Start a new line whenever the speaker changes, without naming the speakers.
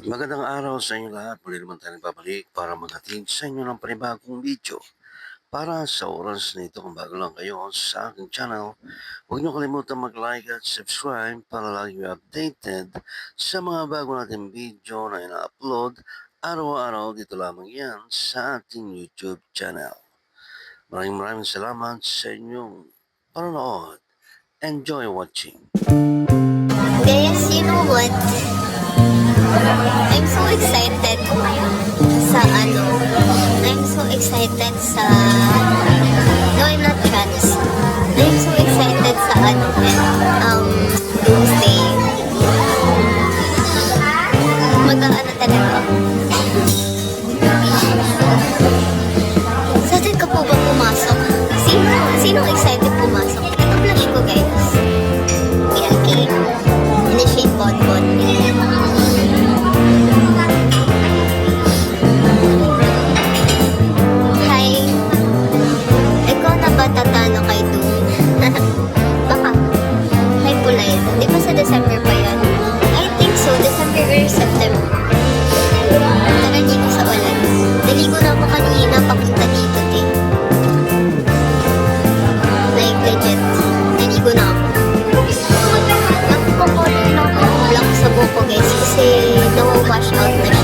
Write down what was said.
Magandang araw sa inyo lahat. Muli naman tayo nagbabalik para maghatid sa inyo ng panibagong video. Para sa oras na ito, kung bago lang kayo sa aking channel, huwag niyo kalimutan mag-like at subscribe para lagi kayo updated sa mga bago nating video na ina-upload araw-araw dito lamang yan sa ating YouTube channel. Maraming salamat sa inyong panonood. Enjoy watching.
Guys, you know what? I'm so excited I'm so excited sa no, I'm not trans. I'm so excited sa Doomsday. Mag-aano talaga. Sa atin ka po ba pumasok? Sino excited pumasok? Ito flash ko, guys. Okay. Initiate bonbon. Hi. Ikaw na ba tatalo kay Doom? Baka. Hi, Pulay. Di ba sa December pa yan? I think so. December or September. Tara, dito sa ulan. Naligo na ako kanina papunta dito, eh. Like, legit. Naligo na ako. Nagpapakulong lang yung vlog sa buko, guys, kasi nawawash out na siya.